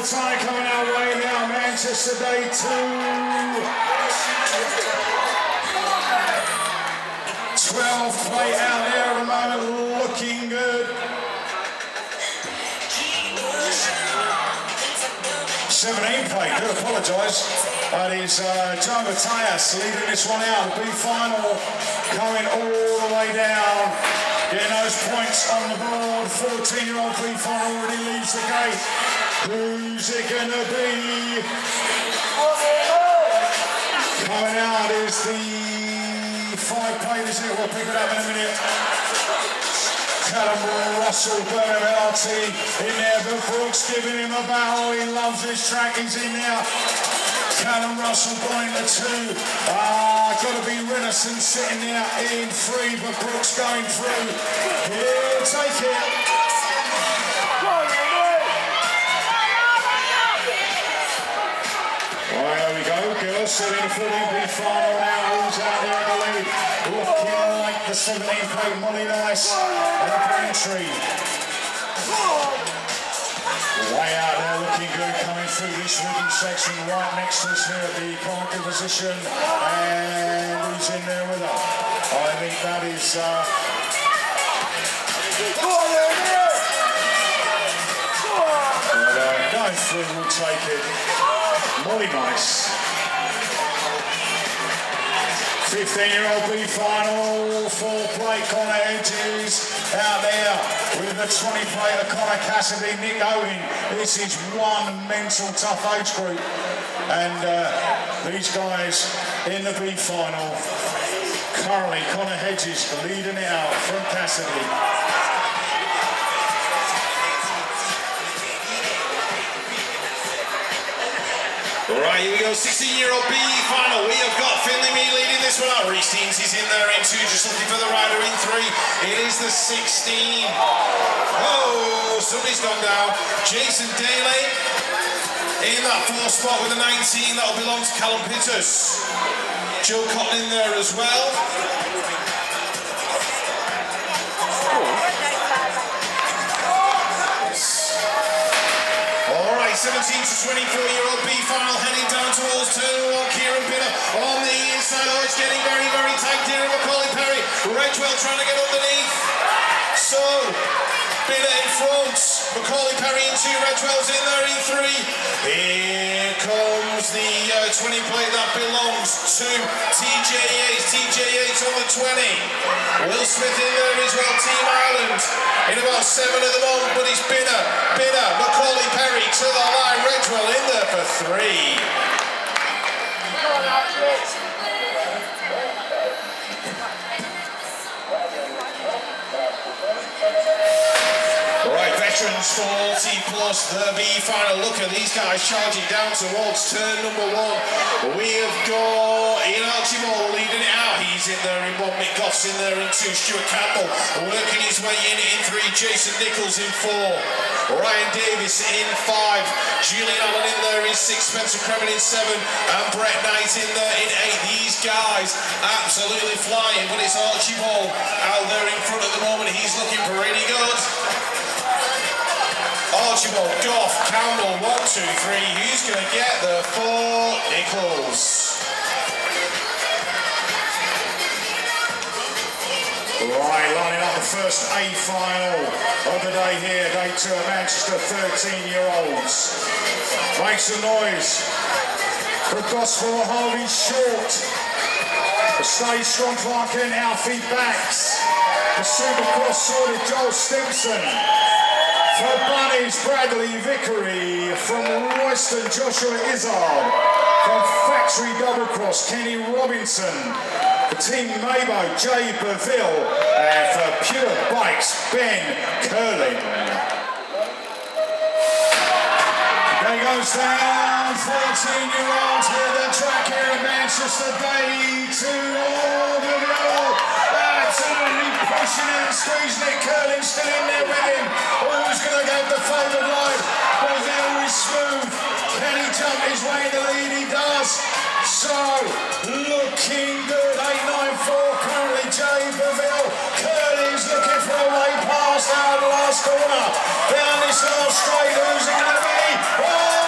final time coming our way now. Manchester Day 2. 12 plate out there at the moment, looking good. 17 plate, do apologise. That is Joe Matthias leading this one out. The B final coming all the way down. Getting those points on the board. 14-year-old B final already leaves the gate. Who's it going to be? Coming out is the 5 plate, isn't it? We'll pick it up in a minute. Callum Russell, Burnham LRT in there, but Brooks giving him a battle. He loves this track, he's in there. Callum Russell buying the 2. Got to be Renison sitting there in 3, but Brooks going through. Here, take it. Right, there we go. Girls sitting for the B final now. Who's out there in the lead? Looking like the 17 plate Molly Nice and Braintree. Way out there, looking good, coming through this rhythm section right next to us here at the commentary position. And who's in there with her? I think that is... going through, we'll take it. Molly Nice. 15-year-old B final, 4 plate Connor Hedges out there with the 20 plate of Connor Cassidy, Nick Owen. This is one mental tough age group, and these guys in the B final. Currently Connor Hedges leading it out from Cassidy. Right, here we go, 16-year-old B final. We have got Finley Mee leading this one out. Reece Deans is in there in 2, just looking for the rider in 3. It is the 16. Oh, somebody's gone down. Jason Daly in that 4th spot with the 19. That'll belong to Callum Pitters. Joe Cotton in there as well. 17 to 24-year-old B final heading down towards turn 1. Kieran Binner on the inside. Oh, it's getting very, very tight here. Macaulay Perry. Redwell trying to get underneath. So, Binner in front. Macaulay Perry in 2. Redwell's in there in 3. Here comes the 20 plate that belongs to TJ Yates. TJ Yates on the 20. Will Smith in there as well. Team Ireland in about 7 at the moment, but it's Binner. Macaulay Perry to the line. Redwell in there for 3. Right, veterans 40 plus the B final. Look at these guys charging down towards turn number 1. We have got Ian Archibald leading it out. He's in there in 1. Mick Goff's in there in 2. Stuart Campbell working his way in 3. Jason Nichols in 4. Ryan Davis in 5. Julian Allen in there in 6. Spencer Kremen in 7. And Brett Knight in there in 8. These guys absolutely flying, but it's Archibald out there in front at the moment. He's looking pretty good. Archibald, Goff, Campbell, 1, 2, 3. Who's going to get the 4? Nichols. Right, lining up the first A final of the day here, day 2 at Manchester, 13-year-olds. Make some noise for Gosford Harvey Short. The Stay Strong Clark and Alfie Backs. The Supercross sorted Joel Stimson. For Bunnies, Bradley Vickery. From Royston, Joshua Izzard. From Factory Double Cross, Kenny Robinson. For Team Mabo, Jay Beville. And for Pure Bikes, Ben Curling. There goes down, 14-year-olds with the track here at Manchester Day 2. Oh, Beville. Absolutely pushing it and squeezing it. Curling still in there with him. Who's going to go the favoured line? Beville is smooth. Can he jump his way in the lead? He does. So, looking good. 894 currently Jay Beville. Curling's looking for a way past out of the last corner. Down this last straight. Who's it going to be? Oh!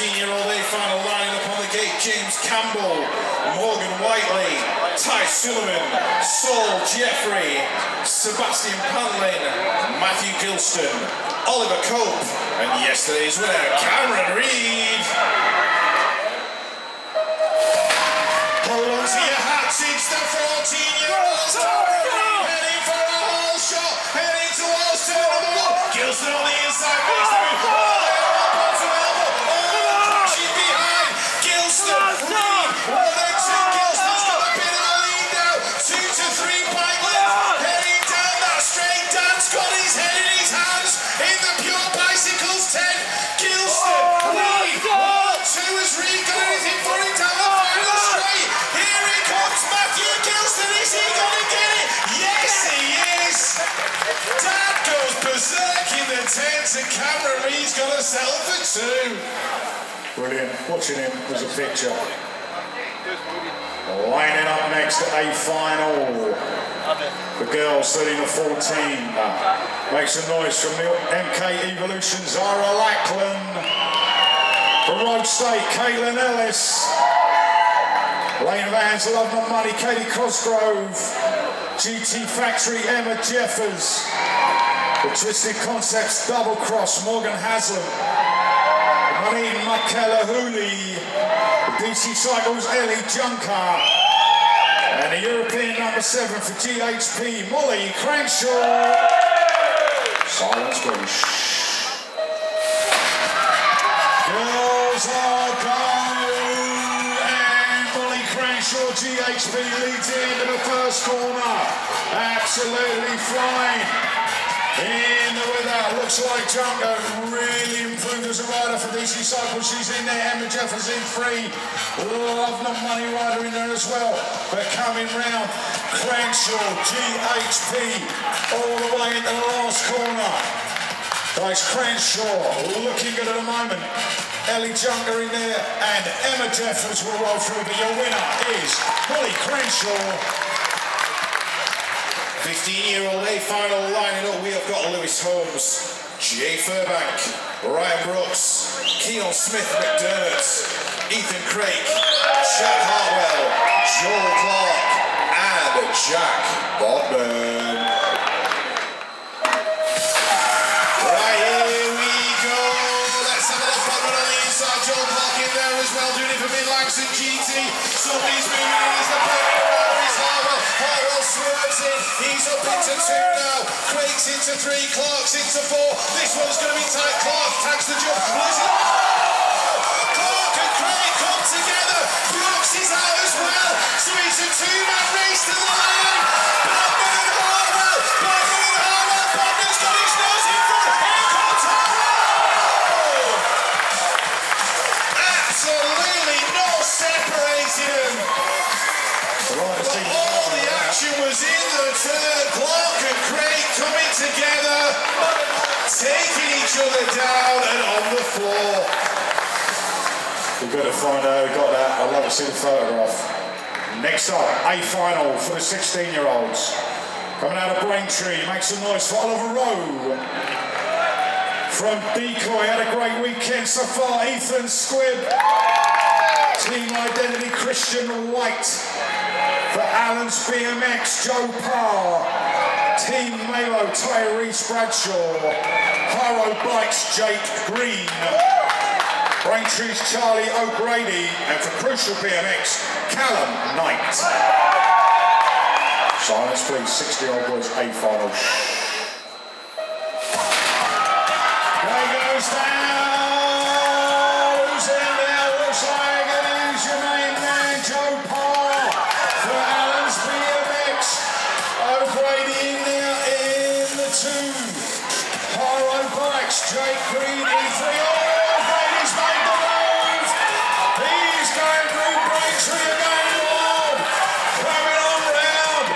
14-year-old A final lining up on the gate. James Campbell, Morgan Whiteley, Ty Sullivan, Saul Jeffrey, Sebastian Panlin, Matthew Gilston, Oliver Cope, and yesterday's winner, Cameron Reid. Hold on to your hats, it's the 14-year-old Cameron Reid heading for a whole shot, heading towards turn number one. Gilston on the inside, makes the move. And Cameron Reid's got a sell for two. Brilliant. Watching him was a picture. Lining up next at A final. The girls 13 to 14. Make some noise from the MK Evolution, Zara Lackland. From Road State, Caitlin Ellis. Lane Vans, Love Not Money, Katie Cosgrove. GT Factory, Emma Jeffers. The Twisted Concepts Double Cross, Morgan Haslam. Moneen Makela-Hooley. The DC Cycles, Ellie Junker. And the European number 7 for GHP, Molly Cranshaw. Silence, please. Girls are go. And Molly Cranshaw, GHP, leads into the first corner. Absolutely flying. In the weather, looks like Junker really improved as a rider for DC Cycles. She's in there, Emma Jeffers in 3. Love Not Money rider in there as well. But coming round, Cranshaw, GHP, all the way into the last corner. Guys, Cranshaw looking good at the moment. Ellie Junker in there, and Emma Jeffers will roll through. But your winner is Molly Cranshaw. 15-year-old A final lining up, we have got Lewis Holmes, Jay Furbank, Ryan Brooks, Keon Smith McDermott, Ethan Craig, Chad Hartwell, Joel Clark, and Jack Bodman. Right, here we go. Let's have a look at Bodman on the inside. Joel Clark in there as well, doing it for Mid-Langston GT. Somebody's moving in, he's the perfect rider, is Hartwell. Hartwell swerves in, he's up into 2 now. Craig's into 3, Clark's into 4. This one's going to be tight. Clark tags the jump. Clark and Craig come together. Brooks is out as well. So it's a 2-man race to the line. Bodman and Hartwell. Bodman and Hartwell. Bodman's got his nose in front. Here comes Hartwell. Absolutely no separating them. All the action was in the turn. Clark and Craig coming together, taking each other down and on the floor. We've got to find out who got that. I'd love to see the photograph. Next up, A final for the 16-year-olds. Coming out of Braintree, make some noise for Oliver Rowe. From Decoy, had a great weekend so far. Ethan Squibb. Team Identity, Christian White. For Allen's BMX, Joe Parr. Team Melo, Tyrese Bradshaw. Haro Bikes, Jake Green. Braintree's Charlie O'Grady. And for Crucial BMX, Callum Knight. Silence please, 60-year-old boys, A final. There goes down. Who's in there? Looks like it is your main man, Joe Parr. For Allen's BMX, O'Grady in there in the 2. Haro Bikes, Jake Green in 3. O'Grady's made the move. He's going through Braintree again, Lord. Coming on round.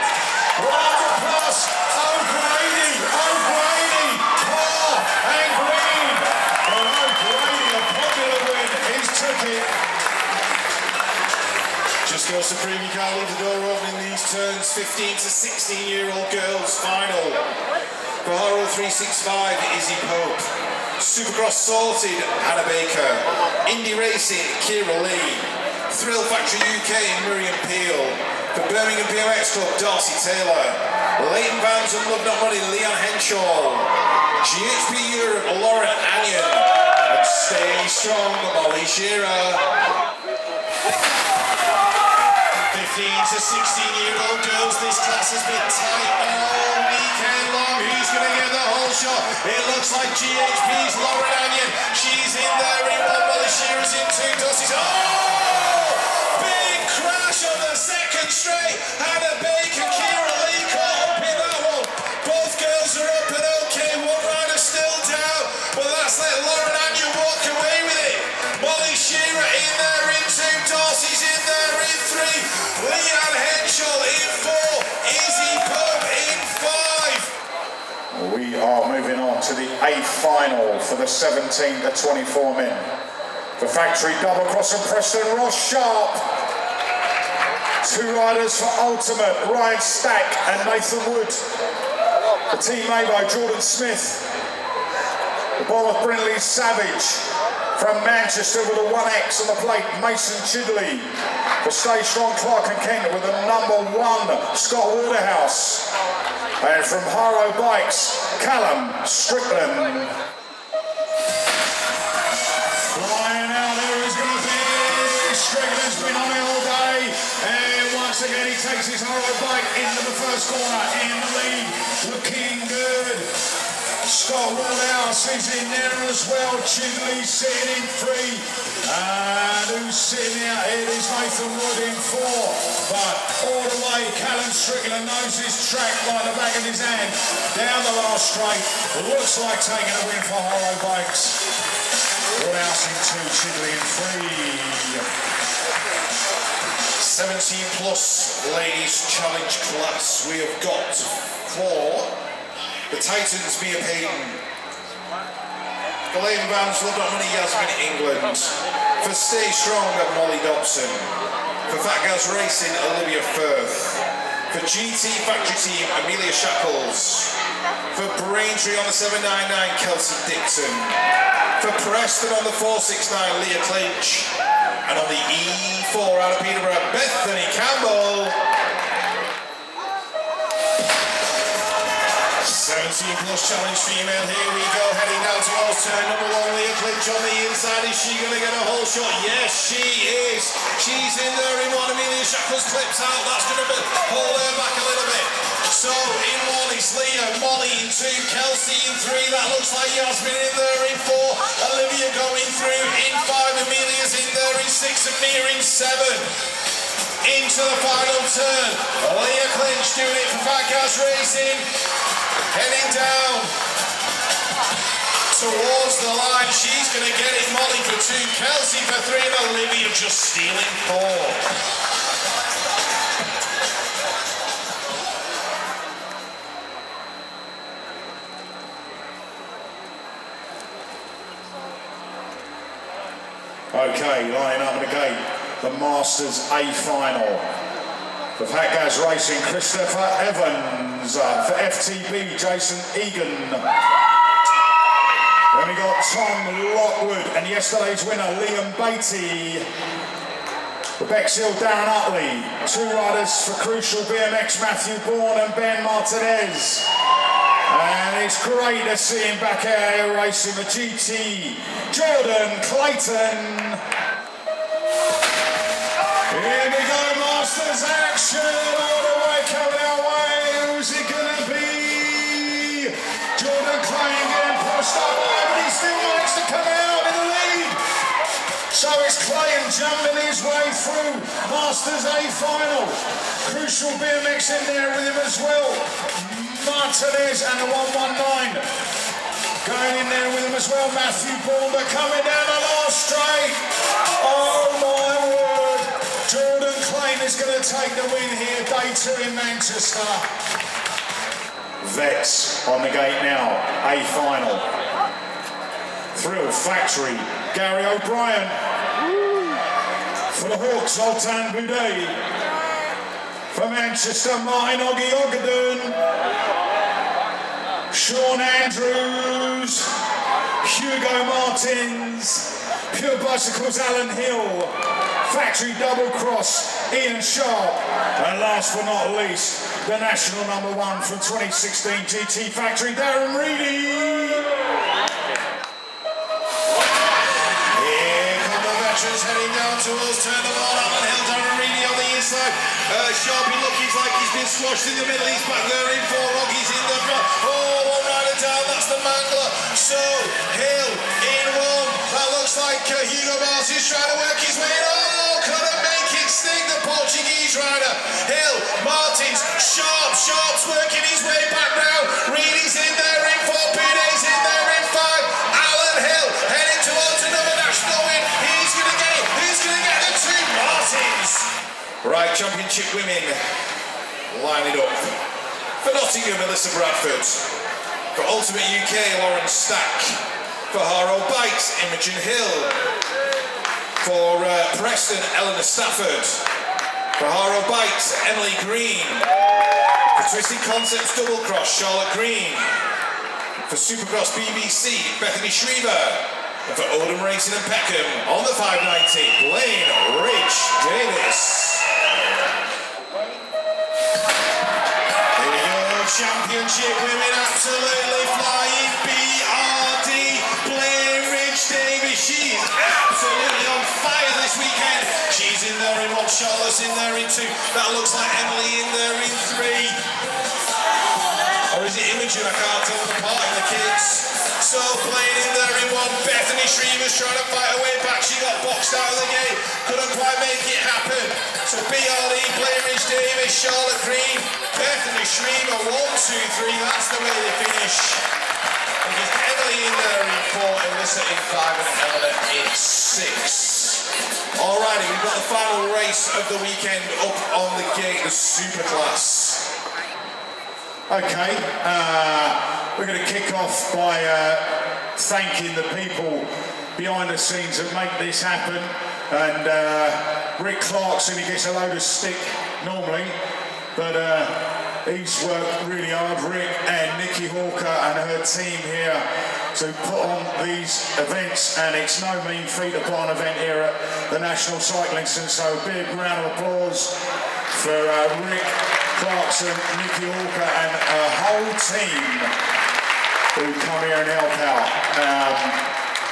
Round plus O'Grady, Parr and Green. Well, O'Grady, a popular win. He's took it. Just goes to prove you can't leave the door open in these turns. 15 to 16-year-old girls final. For Haro 365, Izzy Pope. Supercross Sorted, Hannah Baker. Indie Racing, Kira Lee. Thrill Factory UK, Miriam Peel. For Birmingham BMX Club, Darcy Taylor. Leighton Vans and Love Not Money, Leon Henshaw. GHP Europe, Lauren Anion. And Stay Strong, Molly Shearer. 15 to 16-year-old girls, this class has been tight all weekend long. Who's going to get the whole shot? It looks like GHP's Lauren Anion. She's in there in one, Molly Shearer's in two, Dusty's. Oh! Big crash on the second straight. Hannah Baker, Kira Lee caught up in that one. Both girls are up and okay. One rider still down, but that's let Lauren Anion walk away with it. Molly Shearer in there in two, Darcy's in there in three. Leanne Henshaw in four, Izzy Pope in five. We are moving on to the 8th final for the 17 to 24 men. The factory double cross and Preston Ross Sharp. Two riders for Ultimate, Ryan Stack and Nathan Wood. The team made by Jordan Smith. The Bournemouth Brindley Savage. From Manchester with a 1X on the plate, Mason Chidley. For Stay Strong, Clark and Kent with the number 1, Scott Waterhouse. And from Haro Bikes, Callum Strickland. Flying out there is going to be Strickland's been on it all day. And once again he takes his Haro bike into the first corner in the lead. Looking good. Scott Waterhouse is in there as well. Chidley sitting in 3. And who's sitting out here is Nathan Wood in 4. But all the way, Callum Strickland knows his track like the back of his hand. Down the last straight. Looks like taking a win for Haro Bikes. Waterhouse in 2, Chidley in 3. 17 plus ladies challenge class. We have got 4. The Titans, Mia Payton. For Leighton Vans, Love Not Money, Yasmin England. For Stay Strong, Molly Dobson. For Fat Gas Racing, Olivia Firth. For GT Factory Team, Amelia Shackles. For Braintree on the 799, Kelsey Dixon. For Preston on the 469, Leah Clinch. And on the E4 out of Peterborough, Bethany Campbell. 17 plus challenge female, here we go, heading down towards turn number 1, Leah Clinch on the inside. Is she going to get a whole shot? Yes, she is. She's in there in 1, Amelia Shackles clips out, that's going to hold her back a little bit. So in 1 is Leah, Molly in 2, Kelsey in 3, that looks like Yasmin in there in 4, Olivia going through in 5, Amelia's in there in 6, and Mia in 7. Into the final turn, Leah Clinch doing it for Fat Gas Racing. Heading down towards the line. She's going to get it. Molly for 2, Kelsey for 3, and Olivia just stealing 4. Okay, lining up at the gate, the Masters A final. For Fat Gas Racing, Christopher Evans. For FTB, Jason Egan. Then we got Tom Lockwood and yesterday's winner, Liam Beatty. For Bexhill, Darren Utley. 2 riders for Crucial BMX, Matthew Bourne and Ben Martinez. And it's great to see him back out here racing the GT, Jordan Clayton. Here we go, Masters action, all the way coming our way. Who's it gonna be? Jordan Clayton getting pushed up there, but he still managed to come out in the lead. So it's Clayton jumping his way through Masters A final. Crucial BMX in there with him as well. Martinez and the 119 going in there with him as well. Matthew Bourne coming down the last straight. Oh my word. Jordan Clayton is going to take the win here. Day 2 in Manchester. Vets on the gate now. A final. Thrill Factory. Gary O'Brien. For the Hawks, Zoltan Boudet. For Manchester, Martin Oggy Ogaden. Sean Andrews. Hugo Martins. Pure Bicycles, Alan Hill. Factory Double Cross, Ian Sharp. And last but not least, the national #1 from 2016 GT Factory, Darren Reedy. Here come the veterans heading down towards turn of all. Alan Hill, Darren Reedy on the inside. Sharpie looking like he's been squashed in the middle. He's back there in for Rocky's in the front. Oh, one rider down, that's the Mangler. So, Hill in one. That looks like Hugo Martins trying to work his way in. Oh, couldn't make it stick, the Portuguese rider. Hill, Martins, Sharp's working his way back now. Reedy's in there in 4, Bude's in there in 5. Alan Hill heading towards another national win. Who's going to get it? Who's going to get the 2? Martins. Right, championship women. Line it up. For Nottingham, Alyssa Bradford. For Ultimate UK, Lauren Stack. For Harrow Bites, Imogen Hill. For Preston, Eleanor Stafford. For Harrow Bites, Emily Green. For Twisted Concepts Double Cross, Charlotte Green. For Supercross BBC, Bethany Shriver. And for Oldham Racing and Peckham, on the 590, Blaine Ridge Davis. Championship women absolutely flying. BRD, Blaine Ridge Davis. She's absolutely on fire this weekend. She's in there in 1, Charlotte's in there in 2. That looks like Emily in there in 3. Or is it Imogen? I can't tell them apart in the kids. So Blaine in there in 1. Bethany Shriver's trying to fight her way back. She got boxed out of the gate. Couldn't quite make it happen. So BRD, Blaine Ridge Davis, Charlotte Green, Bethany Shriver, 1, 2, 3. That's the way they finish. And there's Emily in there in 4, Alyssa in 5, and Eleanor in 6. Alrighty, we've got the final race of the weekend up on the gate, the Superclass. Okay, we're going to kick off by thanking the people behind the scenes that make this happen. And Rick Clarkson, he gets a load of stick normally, but he's worked really hard. Rick and Nikki Hawker and her team here to put on these events, and it's no mean feat to put on an event here at the National Cycling Centre. So a big round of applause for Rick Clarkson, Nikki Hawker and a whole team who come here and help out.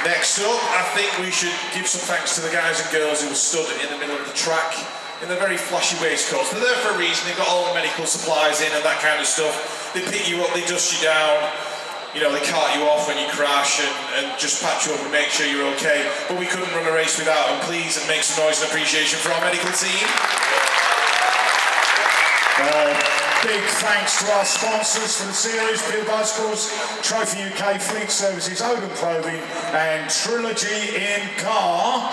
Next up, I think we should give some thanks to the guys and girls who were stood in the middle of the track in the very flashy waistcoats. They're there for a reason. They've got all the medical supplies in and that kind of stuff. They pick you up, they dust you down, you know, they cart you off when you crash and just patch you up and make sure you're okay. But we couldn't run a race without them. Please make some noise and appreciation for our medical team. Big thanks to our sponsors for the series, Pure Bicycles, Trophy UK, Fleet Services, Odin Clothing and Trilogy in Car.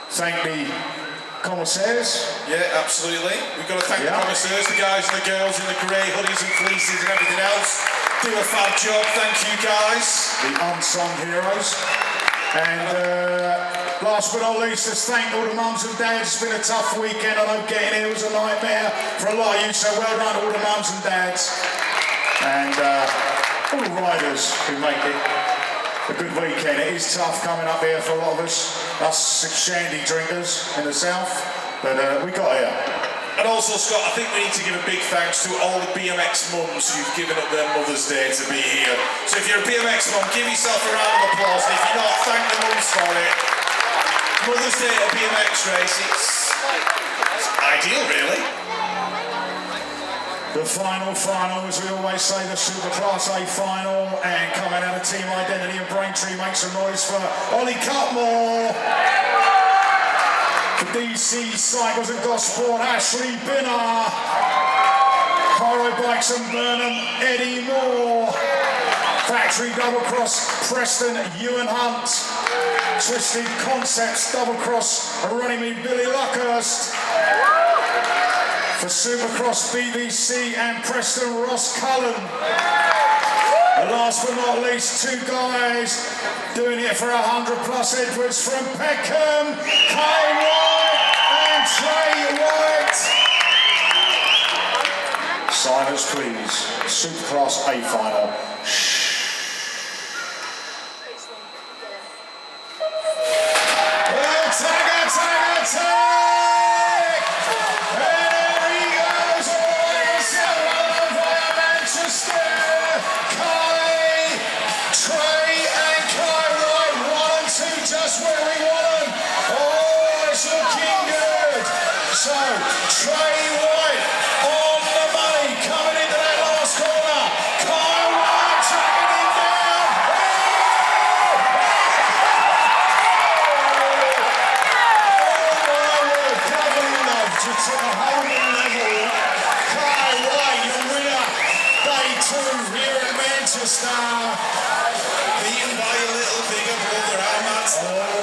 Thank the commissaires. Yeah, absolutely. We've got to thank the commissaires, the guys and the girls in the grey hoodies and fleeces and everything else. Do a fab job, thank you guys. The unsung heroes. And last but not least, let's thank all the mums and dads. It's been a tough weekend. I know getting here was a nightmare for a lot of you, so well done to all the mums and dads. And all the riders who make it a good weekend. It is tough coming up here for a lot of us shandy drinkers in the south, but we got here. And also, Scott, I think we need to give a big thanks to all the BMX mums who've given up their Mother's Day to be here. So if you're a BMX mum, give yourself a round of applause. And if you're not, thank the mums for it. Mother's Day at a BMX race, it's ideal, really. The final, as we always say, the Superclass A final, and coming out of Team Identity and Braintree, make some noise for Ollie Cutmore. For DC Cycles and Gosport, Ashley Binner. Harrow Bikes and Burnham, Eddie Moore. Factory Double Cross, Preston, Ewan Hunt. Twisted Concepts Double Cross, Runnymede, Billy Luckhurst. For Supercross BBC and Preston, Ross Cullen. And last but not least, 2 guys doing it for 100+ Edwards from Peckham, Kay White and Trey White. Silence please, Superclass A final. Shh. superstar. Beaten by a little bigger brother, our man.